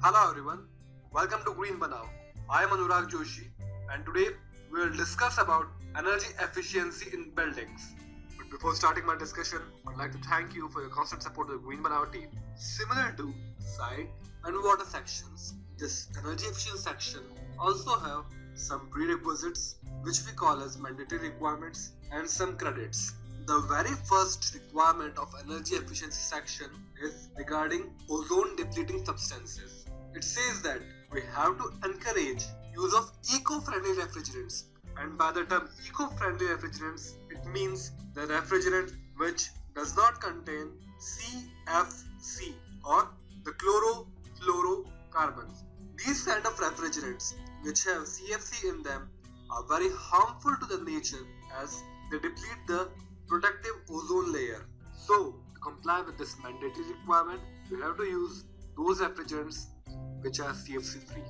Hello everyone, welcome to Green Banao. I am Anurag Joshi and today we will discuss about energy efficiency in buildings. But before starting my discussion, I'd like to thank you for your constant support of the Green Banao team. Similar to site and water sections, this energy efficiency section also have some prerequisites which we call as mandatory requirements and some credits. The very first requirement of energy efficiency section is regarding ozone depleting substances. It says that we have to encourage use of eco-friendly refrigerants, and by the term eco-friendly refrigerants it means the refrigerant which does not contain CFC or the chlorofluorocarbons. These kind of refrigerants which have CFC in them are very harmful to the nature as they deplete the protective ozone layer. So, to comply with this mandatory requirement, we have to use those refrigerants which are CFC free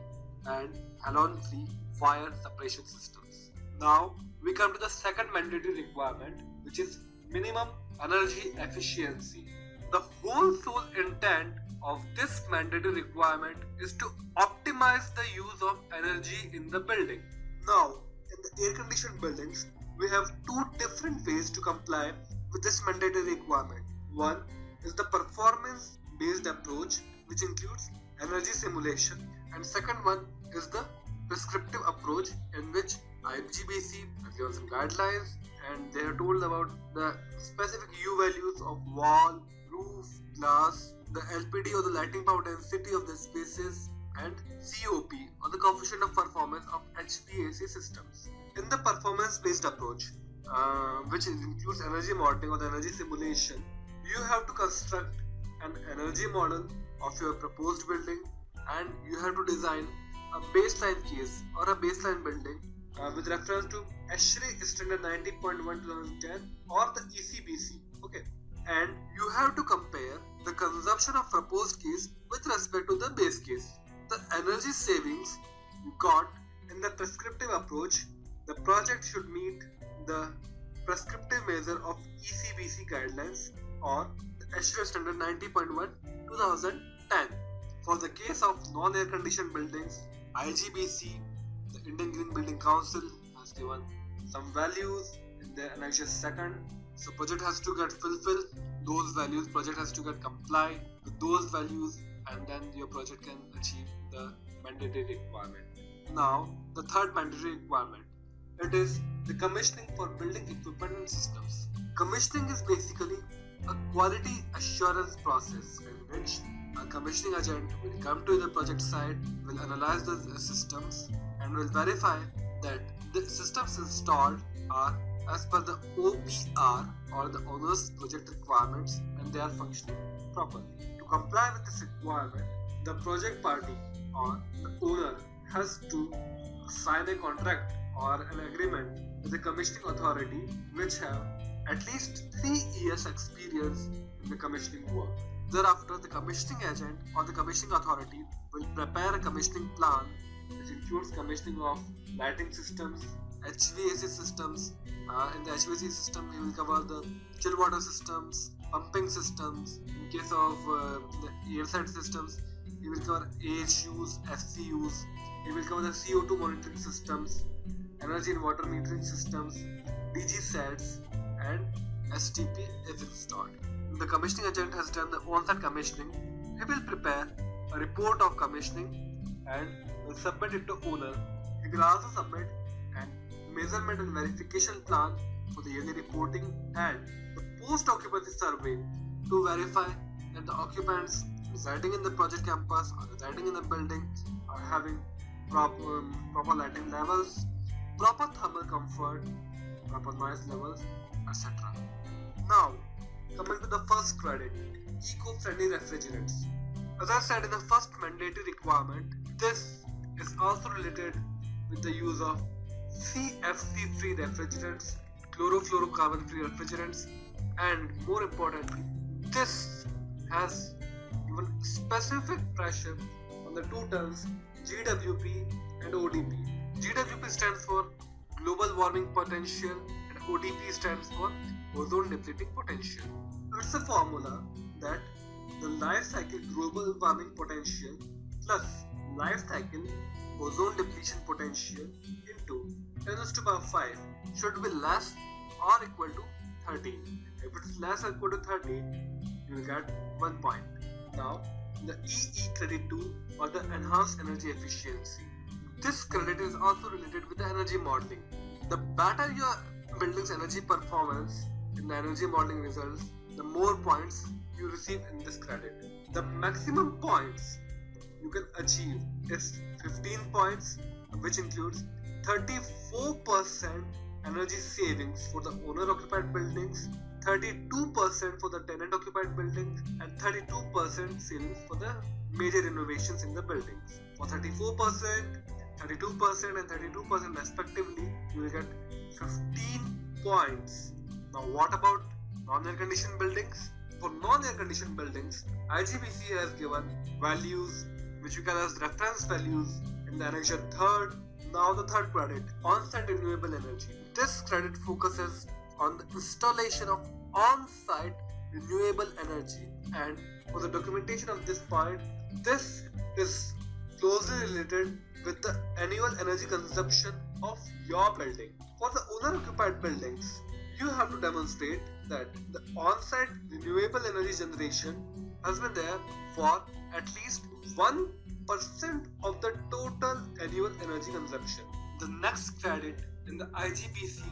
and halon free fire suppression systems. Now, we come to the second mandatory requirement, which is minimum energy efficiency. The whole sole intent of this mandatory requirement is to optimize the use of energy in the building. Now, in the air-conditioned buildings, we have two different ways to comply with this mandatory requirement. One is the performance-based approach, which includes energy simulation, and second one is the prescriptive approach, in which IGBC has given some guidelines and they are told about the specific U values of wall, roof, glass, the LPD or the lighting power density of the spaces, and COP or the coefficient of performance of HVAC systems. In the performance-based approach, which includes energy modeling or the energy simulation, you have to construct an energy model of your proposed building and you have to design a baseline case or a baseline building with reference to ASHRAE standard 90.1 2010 or the ECBC. Okay, and you have to compare the consumption of proposed case with respect to the base case. The energy savings you got in the prescriptive approach, the project should meet the prescriptive measure of ECBC guidelines or the ASHRAE standard 90.1 2010. For the case of non-air conditioned buildings, IGBC, the Indian Green Building Council, has given some values in their annexure second. So project has to get fulfilled those values, project has to get comply with those values, and then your project can achieve the mandatory requirement. Now, the third mandatory requirement, it is the commissioning for building equipment and systems. Commissioning is basically a quality assurance process in which a commissioning agent will come to the project site, will analyze the systems and will verify that the systems installed are as per the OPR or the owner's project requirements and they are functioning properly. To comply with this requirement, the project party or the owner has to sign a contract or an agreement with the commissioning authority which have at least 3 years experience in the commissioning work. Thereafter, the commissioning agent or the commissioning authority will prepare a commissioning plan which includes commissioning of lighting systems, HVAC systems. In the HVAC system, we will cover the chill water systems, pumping systems. In case of the airside systems, we will cover AHUs, FCUs. We will cover the CO2 monitoring systems, energy and water metering systems, DG sets, and STP if installed. The commissioning agent has done the on-site commissioning. He will prepare a report of commissioning and will submit it to owner. He will also submit an measurement and verification plan for the yearly reporting and the post-occupancy survey to verify that the occupants residing in the project campus or residing in the building are having proper lighting levels, proper thermal comfort, proper noise levels, etc. Now, coming to the first credit, eco-friendly refrigerants. As I said in the first mandatory requirement, this is also related with the use of CFC-free refrigerants, chlorofluorocarbon-free refrigerants, and more importantly, this has given specific pressure on the two terms GWP and ODP. GWP stands for Global Warming Potential and ODP stands for Ozone Depleting Potential. It's a formula that the life cycle global warming potential plus life cycle ozone depletion potential into 10 raised to power 5 should be less or equal to 30. If it's less or equal to 30, you will get 1 point. Now, the EE credit 2 or the enhanced energy efficiency. This credit is also related with the energy modeling. The better your building's energy performance in the energy modeling results, the more points you receive in this credit. The maximum points you can achieve is 15 points, which includes 34% energy savings for the owner-occupied buildings, 32% for the tenant-occupied buildings, and 32% savings for the major renovations in the buildings. For 34%, 32% and 32% respectively, you will get 15 points. Now what about non-air conditioned buildings? For non-air conditioned buildings, IGBC has given values which we call as reference values in the annexure 3rd. Now the third credit, on-site renewable energy. This credit focuses on the installation of on-site renewable energy, and for the documentation of this point, this is closely related with the annual energy consumption of your building. For the owner-occupied buildings, you have to demonstrate that the on-site renewable energy generation has been there for at least 1% of the total annual energy consumption. The next credit in the IGBC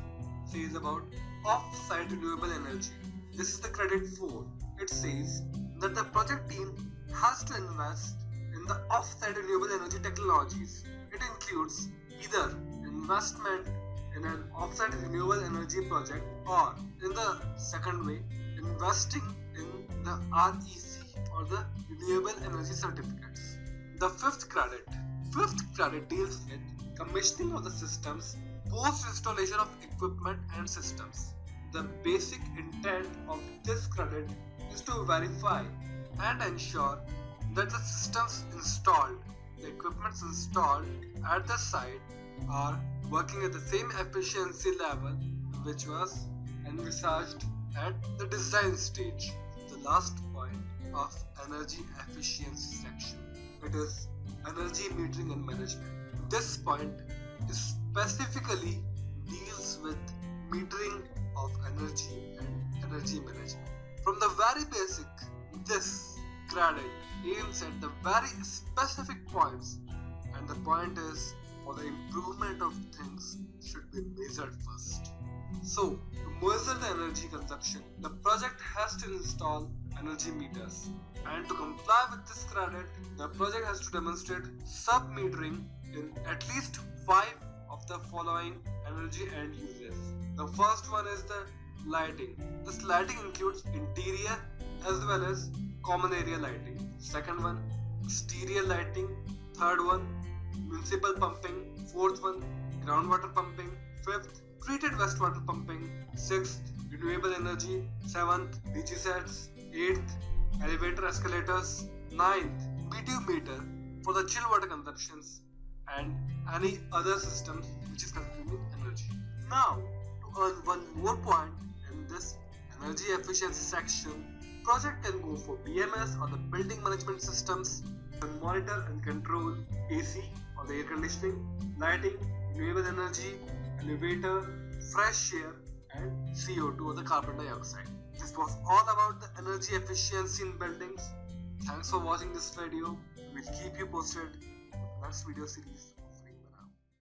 says about off-site renewable energy. This is the credit 4. It says that the project team has to invest in the off-site renewable energy technologies. It includes either investment in an off-site renewable energy project, or in the second way, investing in the REC or the renewable energy certificates. The fifth credit deals with commissioning of the systems post installation of equipment and systems. The basic intent of this credit is to verify and ensure that the systems installed, the equipments installed at the site are working at the same efficiency level which was envisaged at the design stage. The last point of energy efficiency section, it is energy metering and management. This point specifically deals with metering of energy and energy management. From the very basic, this credit aims at the very specific points, and the point is for the improvement of things should be measured first. So, to measure the energy consumption, the project has to install energy meters, and to comply with this credit, the project has to demonstrate sub-metering in at least 5 of the following energy end uses. The first one is the lighting. This lighting includes interior as well as common area lighting. Second one, exterior lighting. Third one, municipal pumping. Fourth one, groundwater pumping. Fifth, treated wastewater pumping. Sixth, renewable energy. Seventh, DG sets. Eighth, elevator escalators. Ninth, BTU meter for the chill water consumptions and any other systems which is consuming energy. Now, to earn one more point in this energy efficiency section, project can go for BMS or the building management systems, and monitor and control AC or the air conditioning, lighting, renewable energy, elevator, fresh air, and CO2 or the carbon dioxide. This was all about the energy efficiency in buildings. Thanks for watching this video. We'll keep you posted in the next video series.